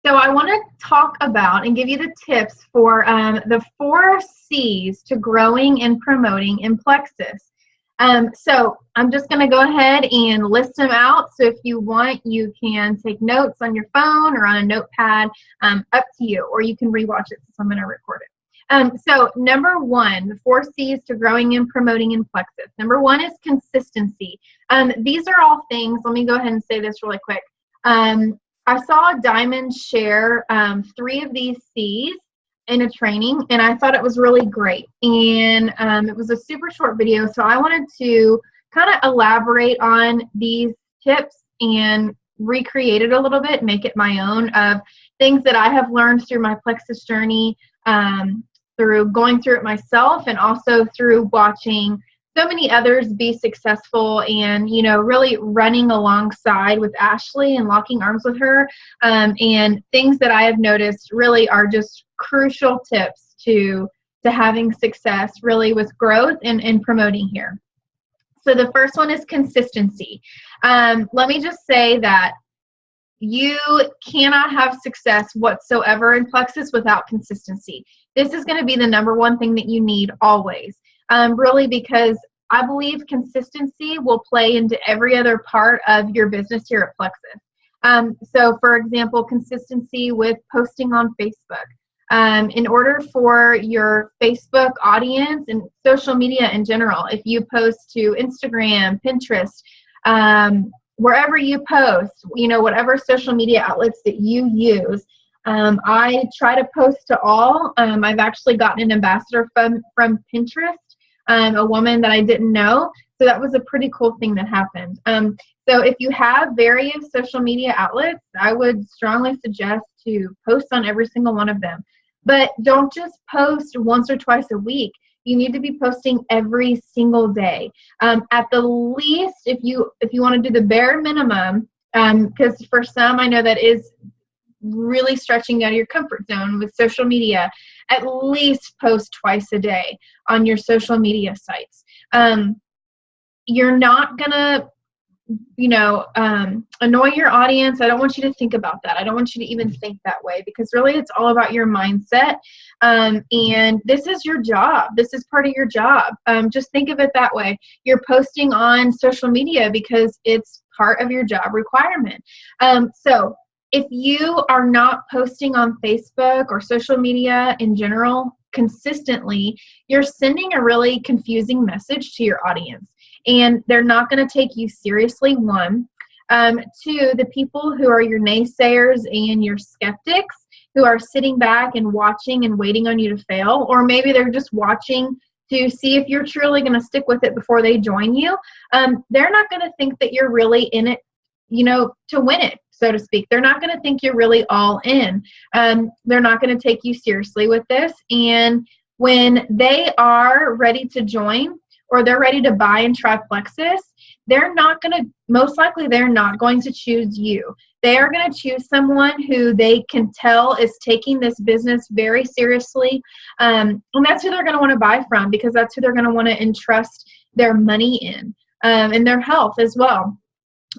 So I want to talk about and give you the tips for the 4 C's to growing and promoting in Plexus. So I'm just going to go ahead and list them out. So if you want, you can take notes on your phone or on a notepad, up to you, or you can rewatch it since I'm going to record it. So number 1, the 4 C's to growing and promoting in Plexus. Number 1 is consistency. These are all things, let me go ahead and say this really quick. I saw Diamond share 3 of these C's in a training, and I thought it was really great. And it was a super short video, so I wanted to kind of elaborate on these tips and recreate it a little bit, make it my own, of things that I have learned through my Plexus journey, through going through it myself, and also through watching so many others be successful, and really running alongside with Ashley and locking arms with her, and things that I have noticed really are just crucial tips to having success really with growth and promoting here. So the first one is consistency. Let me just say that you cannot have success whatsoever in Plexus without consistency. This is going to be the number 1 thing that you need always. Really, because I believe consistency will play into every other part of your business here at Plexus. So, for example, consistency with posting on Facebook. In order for your Facebook audience and social media in general, if you post to Instagram, Pinterest, wherever you post, whatever social media outlets that you use, I try to post to all. I've actually gotten an ambassador from Pinterest, a woman that I didn't know. So that was a pretty cool thing that happened. So if you have various social media outlets, I would strongly suggest to post on every single one of them. But don't just post once or twice a week. You need to be posting every single day. At the least, if you want to do the bare minimum, because for some, I know that is really stretching out of your comfort zone with social media, at least post twice a day on your social media sites. You're not going to annoy your audience. I don't want you to think about that. I don't want you to even think that way, because really it's all about your mindset. And this is your job. This is part of your job. Just think of it that way. You're posting on social media because it's part of your job requirement. So if you are not posting on Facebook or social media in general consistently, you're sending a really confusing message to your audience. And they're not going to take you seriously, 1. 2, the people who are your naysayers and your skeptics, who are sitting back and watching and waiting on you to fail, or maybe they're just watching to see if you're truly going to stick with it before they join you, they're not going to think that you're really in it, to win it, so to speak. They're not going to think you're really all in. They're not going to take you seriously with this. And when they are ready to join, or they're ready to buy and try Plexus, most likely they're not going to choose you. They are going to choose someone who they can tell is taking this business very seriously. And that's who they're going to want to buy from, because that's who they're going to want to entrust their money in, and their health as well.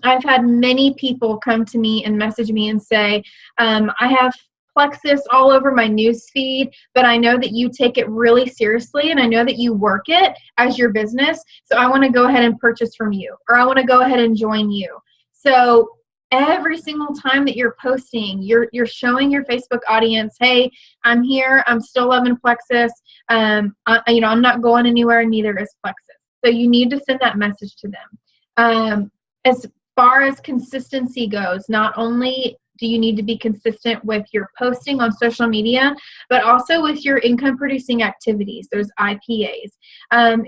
I've had many people come to me and message me and say, I have Plexus all over my news feed, but I know that you take it really seriously, and I know that you work it as your business, so I want to go ahead and purchase from you, or I want to go ahead and join you. So every single time that you're posting, you're showing your Facebook audience, hey, I'm here, I'm still loving Plexus, I'm not going anywhere, and neither is Plexus. So you need to send that message to them. As far as consistency goes, not only do you need to be consistent with your posting on social media, but also with your income producing activities, those IPAs.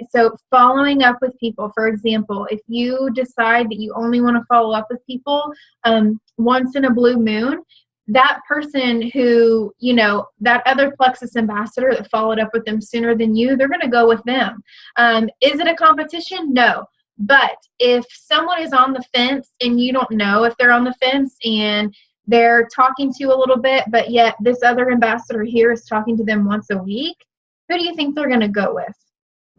So following up with people, for example, if you decide that you only want to follow up with people once in a blue moon, that person who, that other Plexus ambassador that followed up with them sooner than you, they're going to go with them. Is it a competition? No. But if someone is on the fence and you don't know if they're on the fence, and they're talking to you a little bit, but yet this other ambassador here is talking to them once a week, who do you think they're going to go with?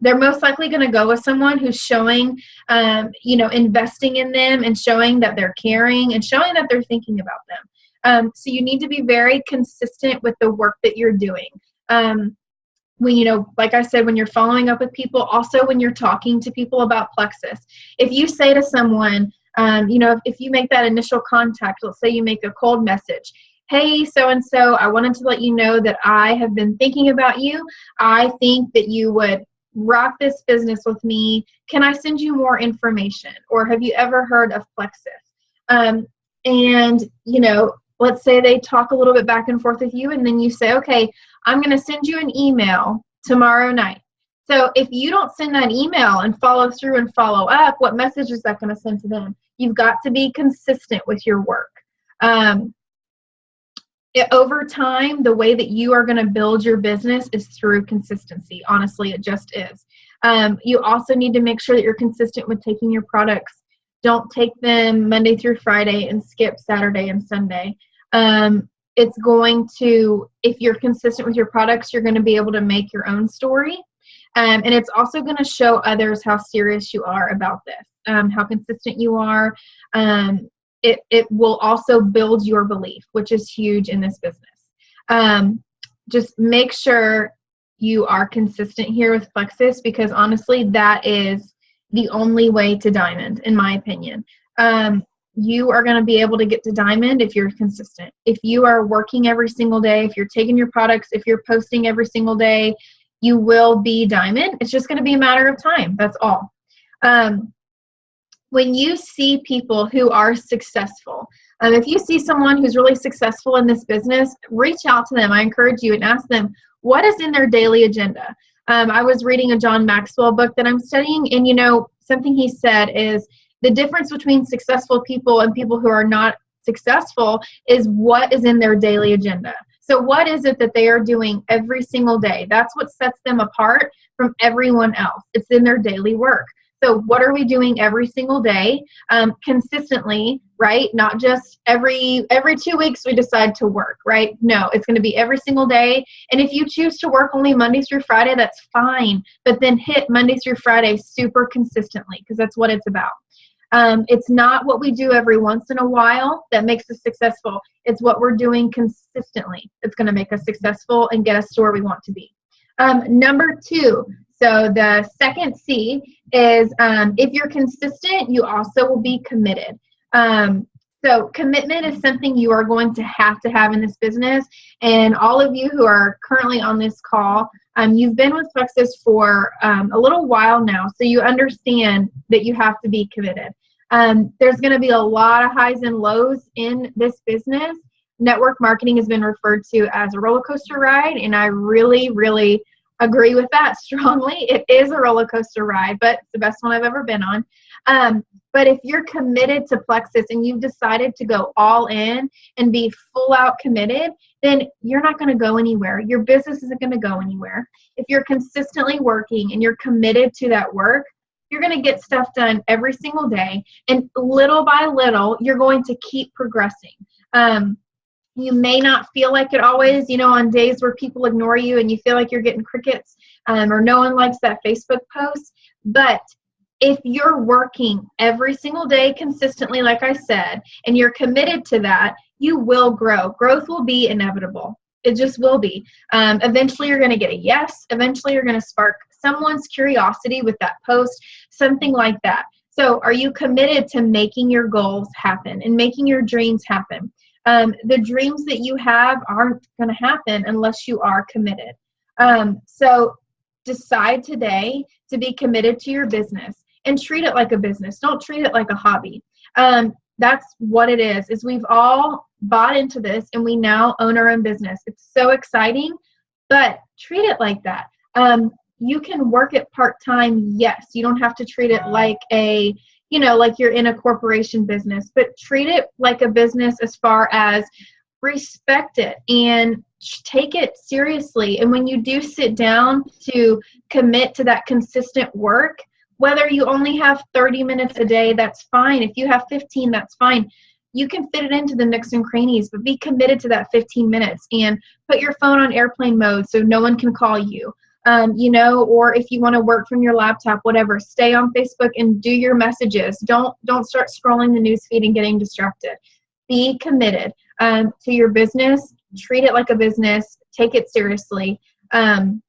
They're most likely going to go with someone who's showing, investing in them, and showing that they're caring, and showing that they're thinking about them. So you need to be very consistent with the work that you're doing. When, like I said, when you're following up with people, also when you're talking to people about Plexus, if you say to someone, if you make that initial contact, let's say you make a cold message, hey, so-and-so, I wanted to let you know that I have been thinking about you. I think that you would rock this business with me. Can I send you more information? Or have you ever heard of Plexus? Let's say they talk a little bit back and forth with you, and then you say, okay, I'm going to send you an email tomorrow night. So if you don't send that email and follow through and follow up, what message is that going to send to them? You've got to be consistent with your work. Over time, the way that you are going to build your business is through consistency. Honestly, it just is. You also need to make sure that you're consistent with taking your products. Don't take them Monday through Friday and skip Saturday and Sunday. If you're consistent with your products, you're going to be able to make your own story. And it's also going to show others how serious you are about this, how consistent you are. It will also build your belief, which is huge in this business. Just make sure you are consistent here with Plexus, because honestly, that is the only way to diamond, in my opinion. You are going to be able to get to diamond if you're consistent. If you are working every single day, if you're taking your products, if you're posting every single day, you will be diamond. It's just going to be a matter of time. That's all. When you see people who are successful, if you see someone who's really successful in this business, reach out to them. I encourage you and ask them, what is in their daily agenda? I was reading a John Maxwell book that I'm studying, and something he said is the difference between successful people and people who are not successful is what is in their daily agenda. So what is it that they are doing every single day? That's what sets them apart from everyone else. It's in their daily work. So what are we doing every single day, consistently, right? Not just every 2 weeks we decide to work, right? No, it's going to be every single day. And if you choose to work only Monday through Friday, that's fine. But then hit Monday through Friday super consistently, because that's what it's about. It's not what we do every once in a while that makes us successful. It's what we're doing consistently that's going to make us successful and get us to where we want to be. Number 2, so the second C is if you're consistent, you also will be committed. So commitment is something you are going to have in this business. And all of you who are currently on this call, you've been with Plexus for a little while now, so you understand that you have to be committed. There's going to be a lot of highs and lows in this business. Network marketing has been referred to as a roller coaster ride, and I really, really agree with that strongly. It is a roller coaster ride, but it's the best one I've ever been on. But if you're committed to Plexus and you've decided to go all in and be full out committed, then you're not going to go anywhere. Your business isn't going to go anywhere. If you're consistently working and you're committed to that work, you're going to get stuff done every single day. And little by little, you're going to keep progressing. You may not feel like it always, on days where people ignore you and you feel like you're getting crickets, or no one likes that Facebook post. But if you're working every single day consistently, like I said, and you're committed to that, you will grow. Growth will be inevitable. It just will be. Eventually, you're going to get a yes. Eventually, you're going to spark someone's curiosity with that post, something like that. So are you committed to making your goals happen and making your dreams happen? The dreams that you have aren't going to happen unless you are committed. So decide today to be committed to your business and treat it like a business. Don't treat it like a hobby. That's what it is we've all bought into this and we now own our own business. It's so exciting, but treat it like that. You can work it part-time. Yes, you don't have to treat it like like you're in a corporation business, but treat it like a business as far as respect it and take it seriously. And when you do sit down to commit to that consistent work, whether you only have 30 minutes a day, that's fine. If you have 15, that's fine. You can fit it into the nooks and crannies, but be committed to that 15 minutes and put your phone on airplane mode so no one can call you. Or if you want to work from your laptop, whatever, stay on Facebook and do your messages. Don't start scrolling the news feed and getting distracted. Be committed. to your business. Treat it like a business. Take it seriously. And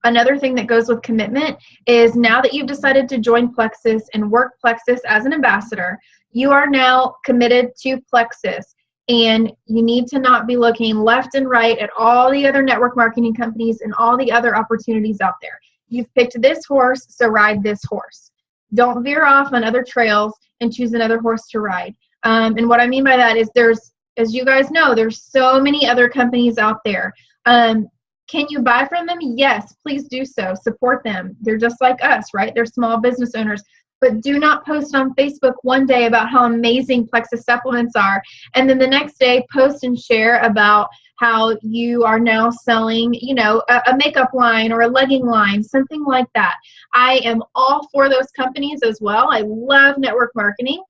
another thing that goes with commitment is now that you've decided to join Plexus and work Plexus as an ambassador, you are now committed to Plexus. And you need to not be looking left and right at all the other network marketing companies and all the other opportunities out there. You've picked this horse, so ride this horse. Don't veer off on other trails and choose another horse to ride. And what I mean by that is there's, as you guys know, there's so many other companies out there. Can you buy from them? Yes, please do so. Support them. They're just like us, right? They're small business owners. But do not post on Facebook one day about how amazing Plexus supplements are, and then the next day post and share about how you are now selling, you know, a makeup line or a legging line, something like that. I am all for those companies as well. I love network marketing,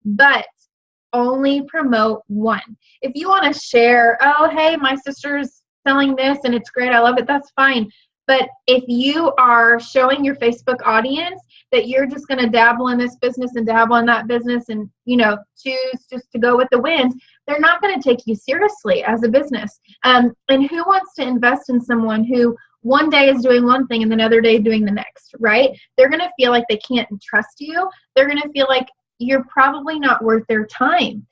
but only promote one. If you want to share, oh, hey, my sister's selling this and it's great, I love it, that's fine. But if you are showing your Facebook audience that you're just going to dabble in this business and dabble in that business and, you know, choose just to go with the wind, they're not going to take you seriously as a business. And who wants to invest in someone who one day is doing one thing and another day doing the next, right? They're going to feel like they can't trust you. They're going to feel like you're probably not worth their time.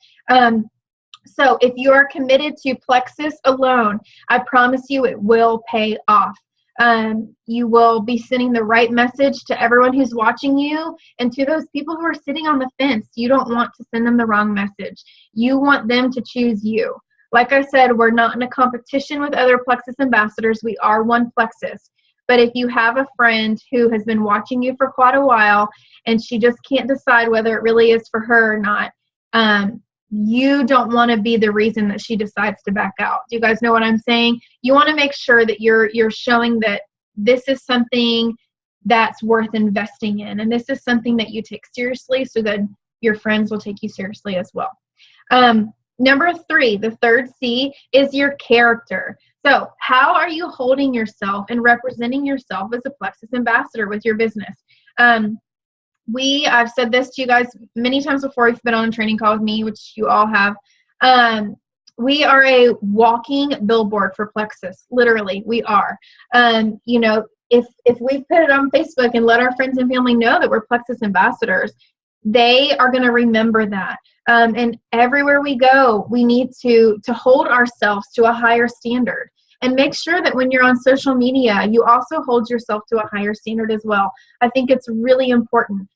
So if you are committed to Plexus alone, I promise you it will pay off. You will be sending the right message to everyone who's watching you, and to those people who are sitting on the fence. You don't want to send them the wrong message. You want them to choose you. Like I said, we're not in a competition with other Plexus ambassadors. We are one Plexus. But if you have a friend who has been watching you for quite a while and she just can't decide whether it really is for her or not, you don't want to be the reason that she decides to back out. Do you guys know what I'm saying? You want to make sure that you're showing that this is something that's worth investing in, and this is something that you take seriously, so that your friends will take you seriously as well. Number 3, the third C, is your character. So how are you holding yourself and representing yourself as a Plexus ambassador with your business? I've said this to you guys many times before. You've been on a training call with me, which you all have. We are a walking billboard for Plexus. Literally, we are. You know, if we put it on Facebook and let our friends and family know that we're Plexus ambassadors, they are going to remember that. And everywhere we go, we need to hold ourselves to a higher standard. And make sure that when you're on social media, you also hold yourself to a higher standard as well. I think it's really important.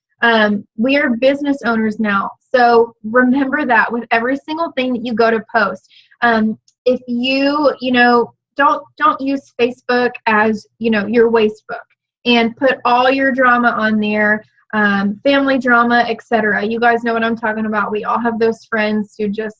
We are business owners now, so remember that with every single thing that you go to post. If you don't use Facebook as, you know, your wastebook and put all your drama on there, family drama, etc. You guys know what I'm talking about. We all have those friends who just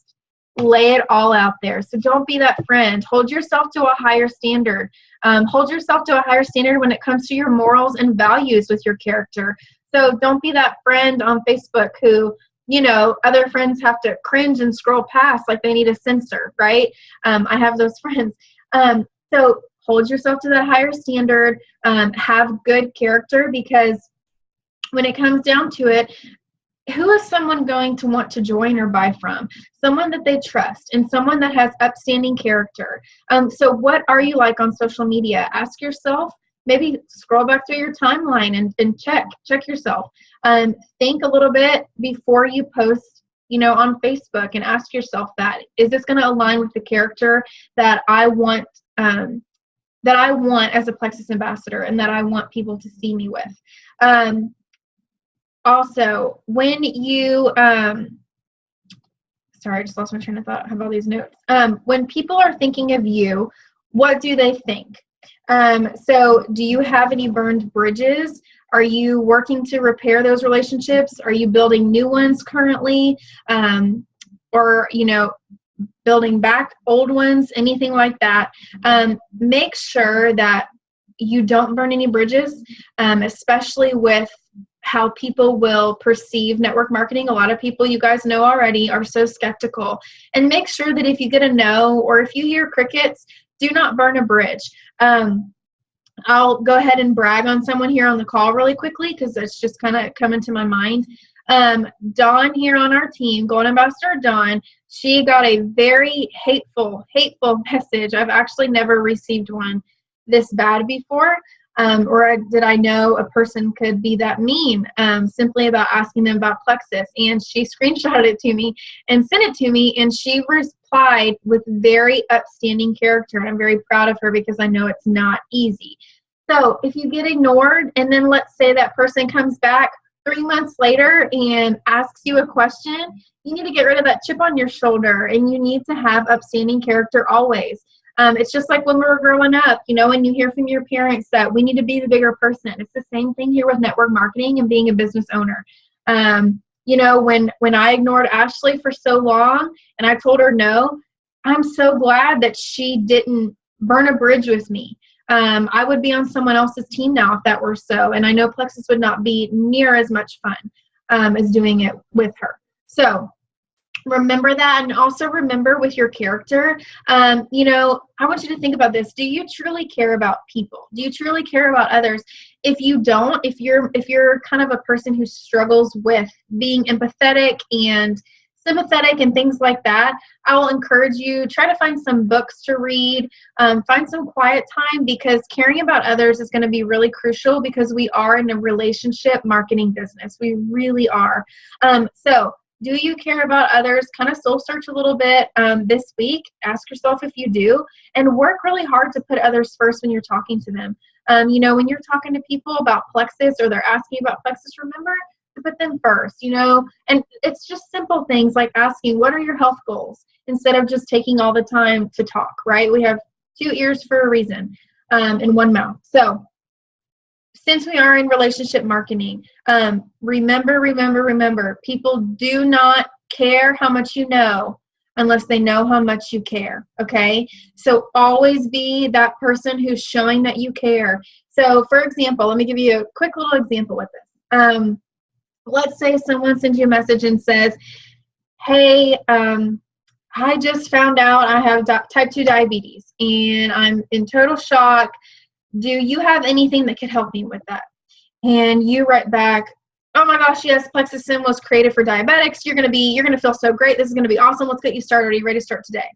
lay it all out there. So don't be that friend. Hold yourself to a higher standard. Hold yourself to a higher standard when it comes to your morals and values with your character. So don't be that friend on Facebook who, you know, other friends have to cringe and scroll past like they need a censor, right? I have those friends. So hold yourself to that higher standard. Have good character, because when it comes down to it, who is someone going to want to join or buy from? Someone that they trust and someone that has upstanding character. So what are you like on social media? Ask yourself, maybe scroll back through your timeline and check yourself. Think a little bit before you post, you know, on Facebook, and ask yourself that, is this going to align with the character that I want as a Plexus ambassador and that I want people to see me with? Also, when you, sorry, I just lost my train of thought. I have all these notes. When people are thinking of you, what do they think? So do you have any burned bridges? Are you working to repair those relationships? Are you building new ones currently? Or, you know, building back old ones, anything like that? Make sure that you don't burn any bridges, especially with how people will perceive network marketing. A lot of people, you guys know already, are so skeptical. And make sure that if you get a no, or if you hear crickets, do not burn a bridge. I'll go ahead and brag on someone here on the call really quickly, because it's just kind of coming to my mind. Dawn here on our team, Gold Ambassador Dawn, She got a very hateful message. I've actually never received one this bad before. Or did I know a person could be that mean, simply about asking them about Plexus. And she screenshotted it to me and sent it to me, and she replied with very upstanding character. And I'm very proud of her because I know it's not easy. So if you get ignored, and then let's say that person comes back 3 months later and asks you a question, you need to get rid of that chip on your shoulder, and you need to have upstanding character always. It's just like when we were growing up, when you hear from your parents that we need to be the bigger person. It's the same thing here with network marketing and being a business owner. When I ignored Ashley for so long and I told her no, I'm so glad that she didn't burn a bridge with me. I would be on someone else's team now if that were so. And I know Plexus would not be near as much fun as doing it with her. So remember that, and also remember with your character, I want you to think about this. Do you truly care about people? Do you truly care about others? If you don't, if you're kind of a person who struggles with being empathetic and sympathetic and things like that, I will encourage you, try to find some books to read, find some quiet time, because caring about others is going to be really crucial, because we are in a relationship marketing business. We really are. So do you care about others? Kind of soul search a little bit this week. Ask yourself if you do, and work really hard to put others first when you're talking to them. When you're talking to people about Plexus or they're asking about Plexus, remember to put them first, and it's just simple things like asking, what are your health goals? Instead of just taking all the time to talk, right? We have 2 ears for a reason and 1 mouth. So since we are in relationship marketing, remember, people do not care how much you know unless they know how much you care, okay? So always be that person who's showing that you care. So for example, let me give you a quick little example with this. Let's say someone sends you a message and says, hey, I just found out I have type 2 diabetes and I'm in total shock. Do you have anything that could help me with that? And you write back, oh my gosh, yes, Plexus Sim was created for diabetics. You're going to feel so great. This is going to be awesome. Let's get you started. Are you ready to start today?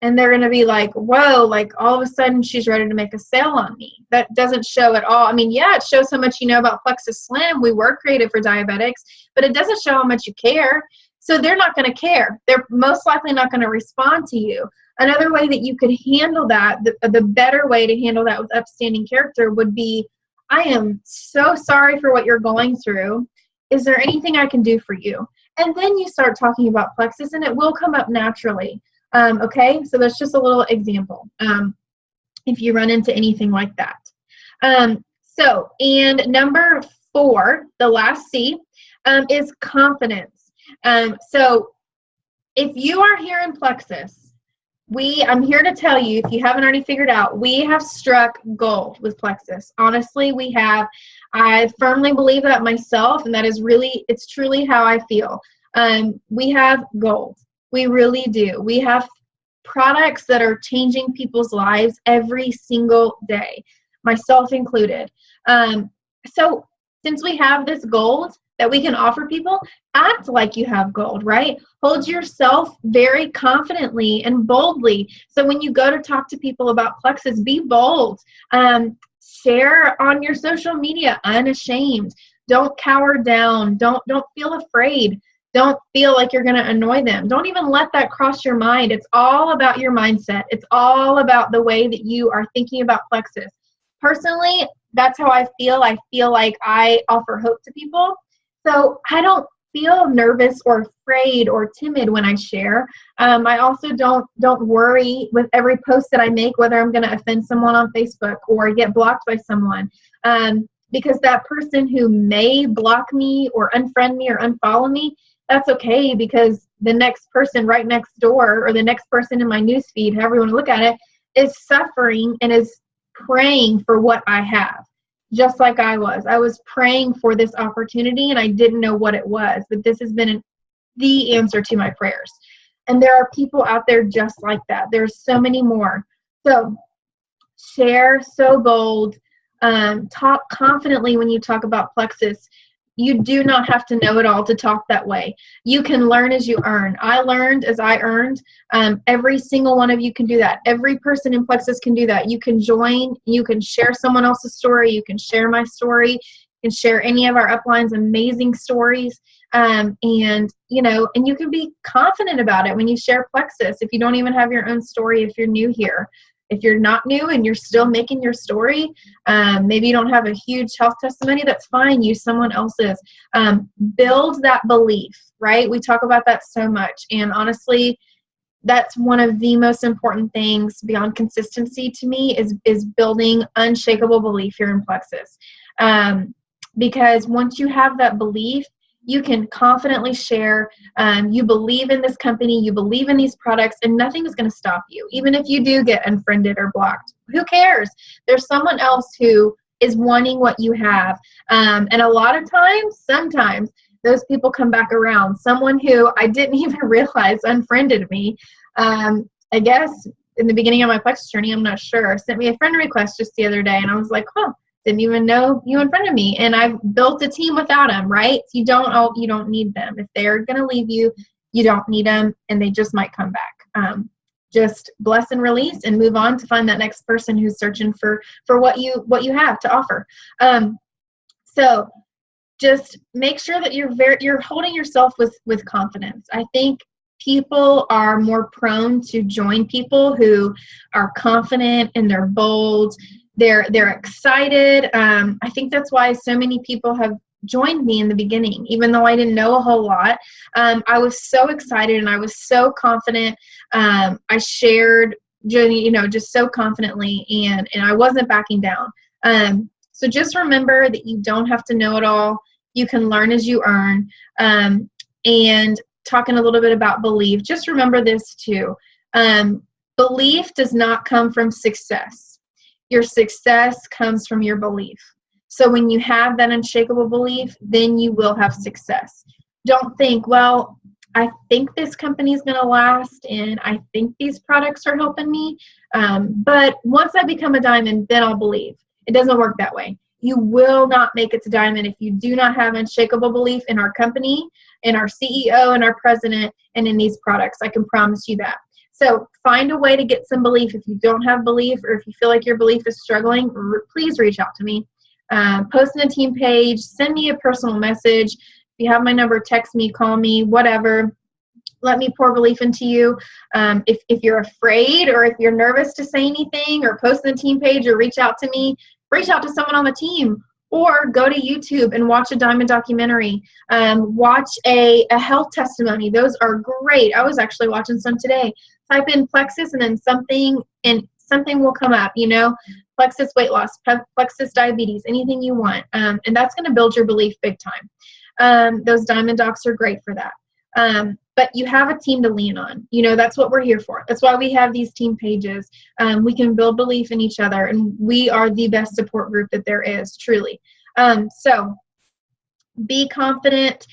And they're going to be like, whoa, like all of a sudden she's ready to make a sale on me. That doesn't show at all. I mean, yeah, it shows how much you know about Plexus Slim. We were created for diabetics, but it doesn't show how much you care. So they're not going to care. They're most likely not going to respond to you. Another way that you could handle that, the better way to handle that with upstanding character would be, I am so sorry for what you're going through. Is there anything I can do for you? And then you start talking about Plexus, and it will come up naturally. Okay, so that's just a little example if you run into anything like that. And number 4, the last C, is confidence. So if you are here in Plexus, I'm here to tell you, if you haven't already figured out, we have struck gold with Plexus. Honestly, we have. I firmly believe that myself, and that is it's truly how I feel. We have gold. We really do. We have products that are changing people's lives every single day, myself included. So since we have this gold that we can offer people, act like you have gold, right? Hold yourself very confidently and boldly. So when you go to talk to people about Plexus, be bold. Share on your social media unashamed. Don't cower down. Don't feel afraid. Don't feel like you're going to annoy them. Don't even let that cross your mind. It's all about your mindset. It's all about the way that you are thinking about Plexus. Personally, that's how I feel. I feel like I offer hope to people. So I don't feel nervous or afraid or timid when I share. I also don't worry with every post that I make whether I'm going to offend someone on Facebook or get blocked by someone. Because that person who may block me or unfriend me or unfollow me, that's okay, because the next person right next door or the next person in my newsfeed, however you want to look at it, is suffering and is praying for what I have. Just like I was. I was praying for this opportunity and I didn't know what it was, but this has been the answer to my prayers. And there are people out there just like that. There's so many more. So share, so bold, talk confidently when you talk about Plexus. You do not have to know it all to talk that way. You can learn as you earn. I learned as I earned. Every single one of you can do that. Every person in Plexus can do that. You can join. You can share someone else's story. You can share my story. You can share any of our upline's amazing stories. And you can be confident about it when you share Plexus. If you don't even have your own story, if you're new here. If you're not new and you're still making your story, maybe you don't have a huge health testimony, that's fine. Use someone else's. Build that belief, right? We talk about that so much. And honestly, that's one of the most important things beyond consistency to me is building unshakable belief here in Plexus. Because once you have that belief, you can confidently share. You believe in this company, you believe in these products, and nothing is going to stop you. Even if you do get unfriended or blocked, who cares? There's someone else who is wanting what you have. And a lot of times, sometimes, those people come back around. Someone who I didn't even realize unfriended me, I guess in the beginning of my Plexus journey, I'm not sure, sent me a friend request just the other day, and I was like, didn't even know you in front of me. And I've built a team without them, right? You don't need them. If they're going to leave you, you don't need them, and they just might come back. Just bless and release and move on to find that next person who's searching for what you have to offer. So just make sure that you're holding yourself with confidence. I think people are more prone to join people who are confident and they're bold. They're excited. I think that's why so many people have joined me in the beginning, even though I didn't know a whole lot. I was so excited and I was so confident. I shared, just so confidently, and I wasn't backing down. So just remember that you don't have to know it all. You can learn as you earn. And talking a little bit about belief, just remember this too. Belief does not come from success. Your success comes from your belief. So when you have that unshakable belief, then you will have success. Don't think, well, I think this company is going to last and I think these products are helping me. But once I become a diamond, then I'll believe. It doesn't work that way. You will not make it to diamond if you do not have unshakable belief in our company, in our CEO, and our president, and in these products. I can promise you that. So find a way to get some belief. If you don't have belief, or if you feel like your belief is struggling, please reach out to me. Post in a team page, send me a personal message. If you have my number, text me, call me, whatever. Let me pour belief into you. If you're afraid or if you're nervous to say anything or post in the team page or reach out to me, reach out to someone on the team. Or go to YouTube and watch a diamond documentary. Watch a health testimony. Those are great. I was actually watching some today. Type in Plexus and then something will come up, Plexus weight loss, Plexus diabetes, anything you want. And that's going to build your belief big time. Those diamond docs are great for that. But you have a team to lean on. That's what we're here for. That's why we have these team pages. We can build belief in each other, and we are the best support group that there is, truly. So be confident.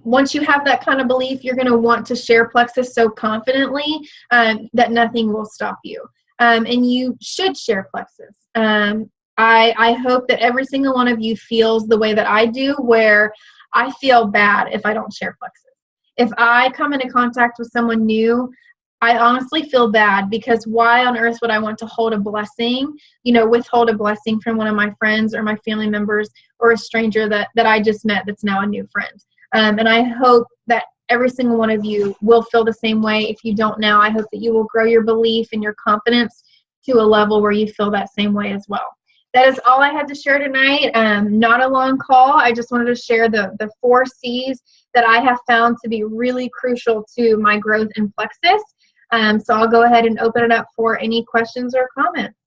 Once you have that kind of belief, you're going to want to share Plexus so confidently that nothing will stop you. And you should share Plexus. I hope that every single one of you feels the way that I do, where I feel bad if I don't share Plexus. If I come into contact with someone new, I honestly feel bad, because why on earth would I want to hold a blessing, withhold a blessing from one of my friends or my family members or a stranger that I just met that's now a new friend. And I hope that every single one of you will feel the same way. If you don't now, I hope that you will grow your belief and your confidence to a level where you feel that same way as well. That is all I had to share tonight. Not a long call. I just wanted to share the 4 C's that I have found to be really crucial to my growth in Plexus. So I'll go ahead and open it up for any questions or comments.